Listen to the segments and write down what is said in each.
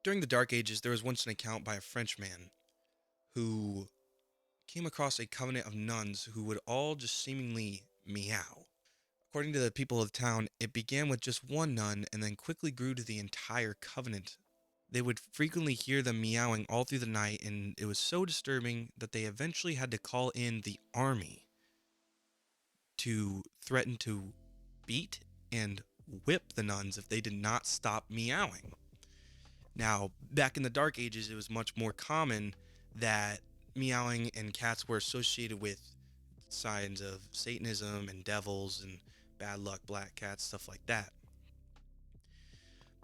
During the Dark Ages, there was once an account by a Frenchman who came across a covenant of nuns who would all just seemingly meow. According to the people of the town, it began with just one nun and then quickly grew to the entire covenant. They would frequently hear them meowing all through the night, and it was so disturbing that they eventually had to call in the army to threaten to beat and whip the nuns if they did not stop meowing. Now, back in the Dark Ages, it was much more common that meowing and cats were associated with signs of Satanism and devils and bad luck, black cats, stuff like that.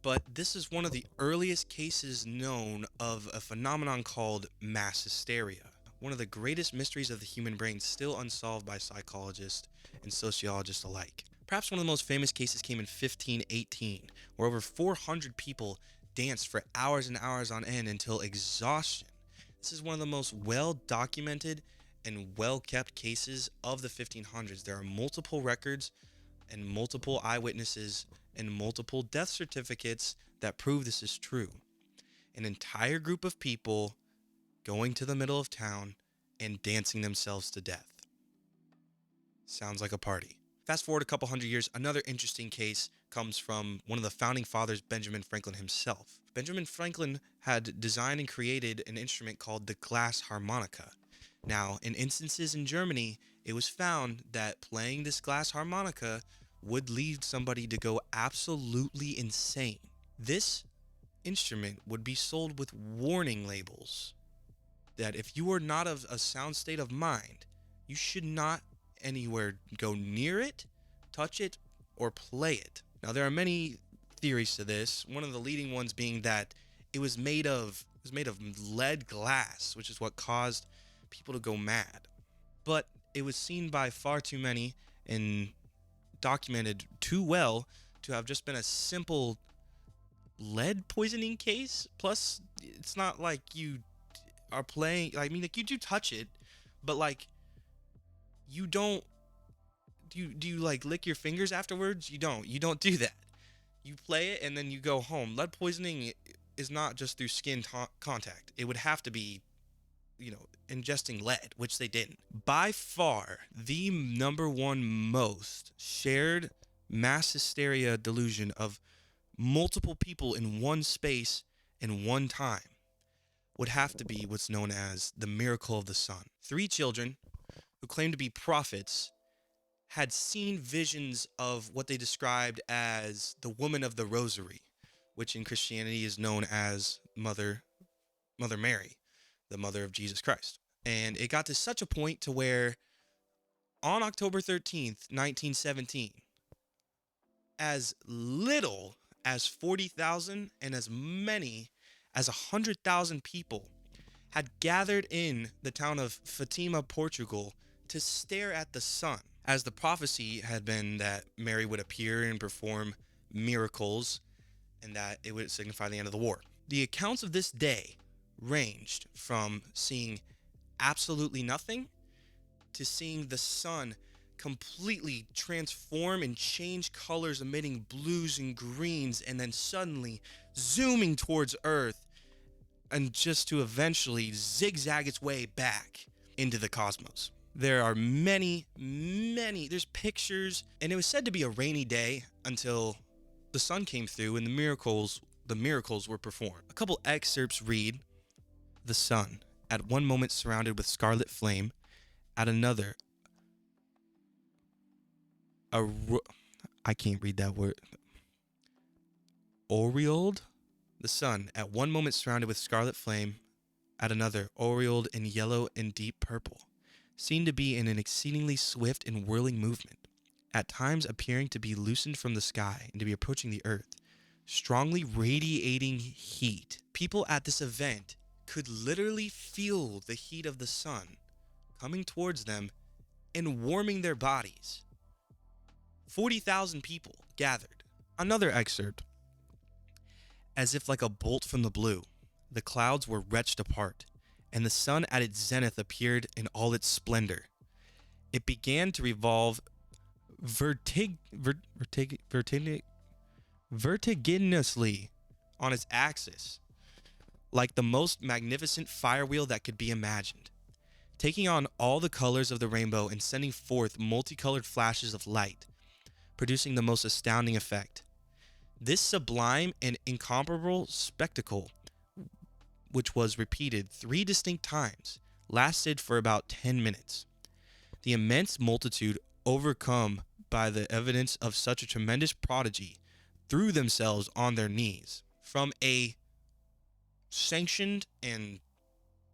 But this is one of the earliest cases known of a phenomenon called mass hysteria, one of the greatest mysteries of the human brain still unsolved by psychologists and sociologists alike. Perhaps one of the most famous cases came in 1518, where over 400 people danced for hours and hours on end until exhaustion. This is one of the most well documented and well kept cases of the 1500s. There are multiple records and multiple eyewitnesses and multiple death certificates that prove this is true. An entire group of people going to the middle of town and dancing themselves to death. Sounds like a party. Fast forward a couple hundred years, another interesting case comes from one of the founding fathers, Benjamin Franklin himself. Benjamin Franklin had designed and created an instrument called the glass harmonica. Now, in instances in Germany, it was found that playing this glass harmonica would lead somebody to go absolutely insane. This instrument would be sold with warning labels that if you are not of a sound state of mind, you should not anywhere go near it, touch it, or play it. Now, there are many theories to this. One of the leading ones being that it was made of lead glass, which is what caused people to go mad. But it was seen by far too many and documented too well to have just been a simple lead poisoning case. Plus, it's not like you are playing, I mean, like, you do touch it, but like, you don't, do you like lick your fingers afterwards? You don't do that. You play it and then you go home. Lead poisoning is not just through skin contact. It would have to be, ingesting lead, which they didn't. By far, the number one most shared mass hysteria delusion of multiple people in one space in one time would have to be what's known as the miracle of the sun. 3 children who claimed to be prophets had seen visions of what they described as the woman of the rosary, which in Christianity is known as Mother Mary, the mother of Jesus Christ. And it got to such a point to where on October 13th, 1917, as little as 40,000 and as many as 100,000 people had gathered in the town of Fatima, Portugal, to stare at the sun, as the prophecy had been that Mary would appear and perform miracles and that it would signify the end of the war. The accounts of this day ranged from seeing absolutely nothing to seeing the sun completely transform and change colors, emitting blues and greens, and then suddenly zooming towards Earth, and just to eventually zigzag its way back into the cosmos. There are there's pictures, and it was said to be a rainy day until the sun came through and the miracles were performed. A couple excerpts read, "The sun, at one moment surrounded with scarlet flame, at another, I can't read that word. Aureoled? The sun, at one moment surrounded with scarlet flame, at another, aureoled in yellow and deep purple, seemed to be in an exceedingly swift and whirling movement, at times appearing to be loosened from the sky and to be approaching the earth, strongly radiating heat. People at this event could literally feel the heat of the sun coming towards them and warming their bodies. 40,000 people gathered." Another excerpt. "As if like a bolt from the blue, the clouds were wrenched apart, and the sun at its zenith appeared in all its splendor. It began to revolve vertiginously on its axis, like the most magnificent firewheel that could be imagined, taking on all the colors of the rainbow and sending forth multicolored flashes of light, producing the most astounding effect. This sublime and incomparable spectacle, which was repeated 3 distinct times, lasted for about 10 minutes. The immense multitude, overcome by the evidence of such a tremendous prodigy, threw themselves on their knees. From a sanctioned and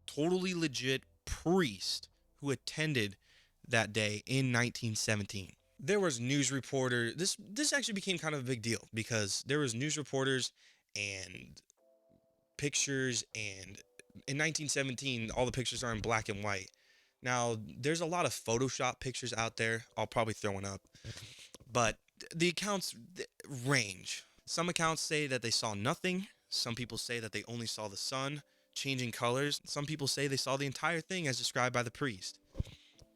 totally legit priest who attended that day in 1917. There was news reporter. This actually became kind of a big deal because there was news reporters and pictures, and in 1917 all the pictures are in black and white. Now there's a lot of Photoshop pictures out there. I'll probably throw one up, but the accounts range. Some accounts say that they saw nothing. Some people say that they only saw the sun changing colors. Some people say they saw the entire thing as described by the priest.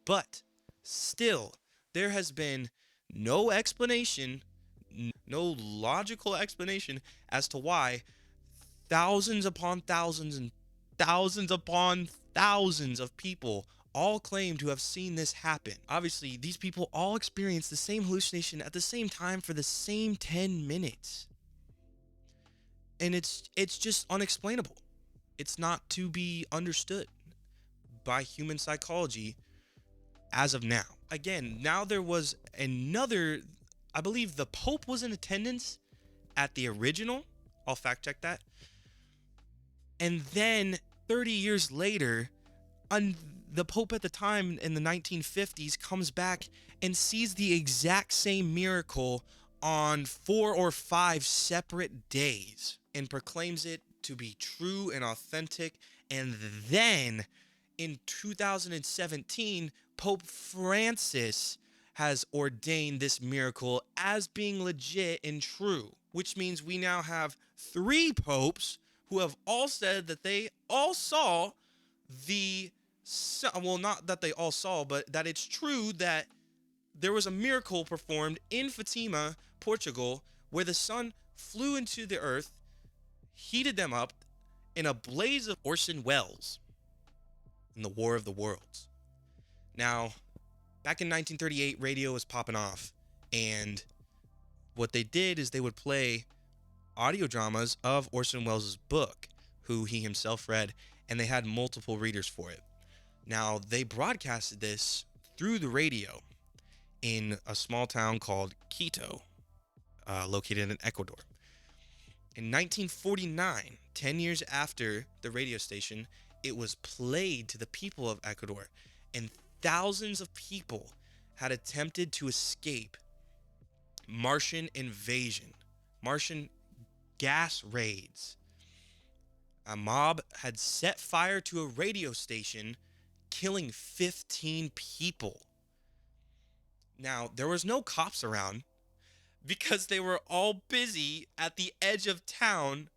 But still, there has been no explanation, no logical explanation as to why thousands upon thousands and thousands upon thousands of people all claim to have seen this happen. Obviously, these people all experienced the same hallucination at the same time for the same 10 minutes. And it's just unexplainable. It's not to be understood by human psychology as of now. Again, now there was another, I believe the Pope was in attendance at the original. I'll fact check that. And then 30 years later, the Pope at the time in the 1950s comes back and sees the exact same miracle on 4 or 5 separate days and proclaims it to be true and authentic. And then in 2017, Pope Francis has ordained this miracle as being legit and true, which means we now have 3 popes who have all said that they all saw the, well, not that they all saw, but that it's true that there was a miracle performed in Fatima, Portugal, where the sun flew into the earth, heated them up in a blaze of Orson Welles in the War of the Worlds. Now, back in 1938, radio was popping off, and what they did is they would play audio dramas of Orson Welles' book, who he himself read, and they had multiple readers for it. Now, they broadcasted this through the radio in a small town called Quito, located in Ecuador. In 1949, 10 years after the radio station, it was played to the people of Ecuador, and thousands of people had attempted to escape Martian invasion, Martian gas raids. A mob had set fire to a radio station, killing 15 people. Now, there was no cops around because they were all busy at the edge of town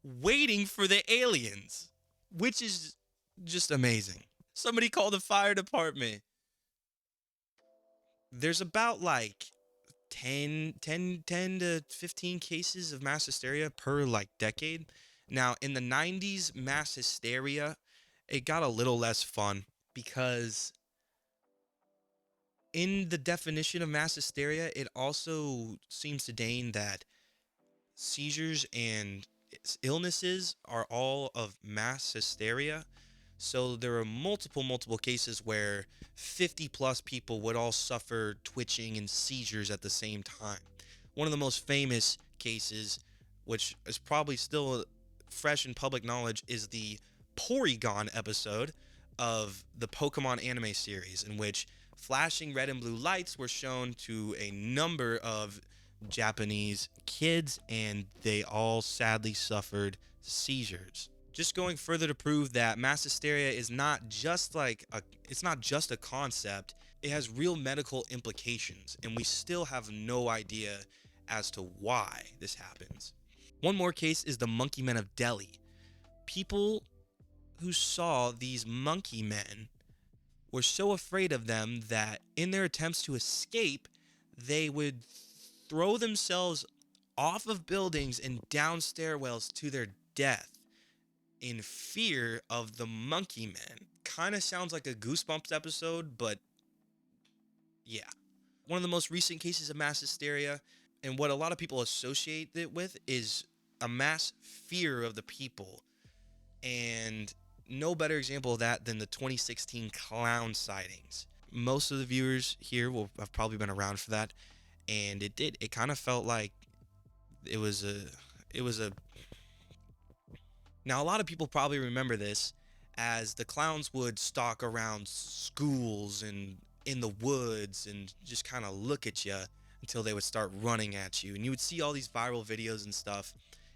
waiting for the aliens, which is just amazing. Somebody call the fire department. There's about like 10 to 15 cases of mass hysteria per like decade. Now, in the 90s, mass hysteria, it got a little less fun because in the definition of mass hysteria, it also seems to deign that seizures and illnesses are all of mass hysteria. So there are multiple cases where 50 plus people would all suffer twitching and seizures at the same time. One of the most famous cases, which is probably still fresh in public knowledge, is the Porygon episode of the Pokemon anime series, in which flashing red and blue lights were shown to a number of Japanese kids, and they all sadly suffered seizures. Just going further to prove that mass hysteria is not just it's not just a concept, it has real medical implications, and we still have no idea as to why this happens. One more case is the monkey men of Delhi. People who saw these monkey men were so afraid of them that in their attempts to escape, they would throw themselves off of buildings and down stairwells to their death. in fear of the monkey men. Kind of sounds like a Goosebumps episode, but yeah. One of the most recent cases of mass hysteria, and what a lot of people associate it with, is a mass fear of the people. And no better example of that than the 2016 clown sightings. Most of the viewers here will have probably been around for that, and it kind of felt like it was a now a lot of people probably remember this, as the clowns would stalk around schools and in the woods and just kind of look at you until they would start running at you, and you would see all these viral videos and stuff.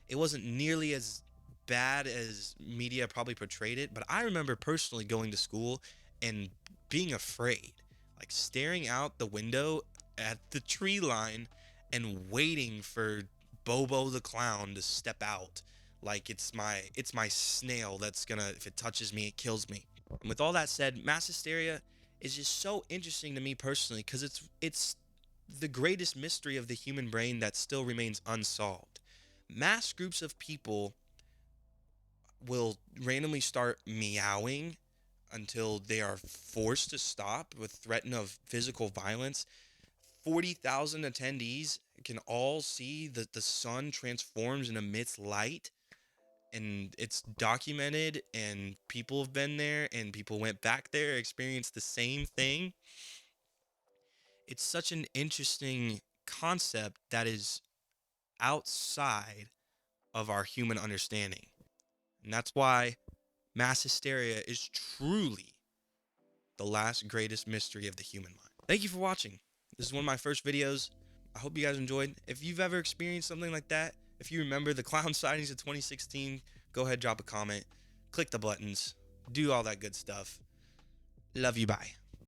It wasn't nearly as bad as media probably portrayed it, but I remember personally going to school and being afraid, like staring out the window at the tree line and waiting for Bobo the clown to step out, like it's my snail that's gonna, if it touches me, it kills me. And with all that said, mass hysteria is just so interesting to me personally, because it's the greatest mystery of the human brain that still remains unsolved. Mass groups of people will randomly start meowing until they are forced to stop with threat of physical violence. 40,000 attendees can all see that the sun transforms and emits light, and it's documented, and people have been there and people went back there, experienced the same thing. It's such an interesting concept that is outside of our human understanding. And that's why mass hysteria is truly the last greatest mystery of the human mind. Thank you for watching. This is one of my first videos. I hope you guys enjoyed. If you've ever experienced something like that, if you remember the clown sightings of 2016, go ahead, drop a comment, click the buttons, do all that good stuff. Love you, bye.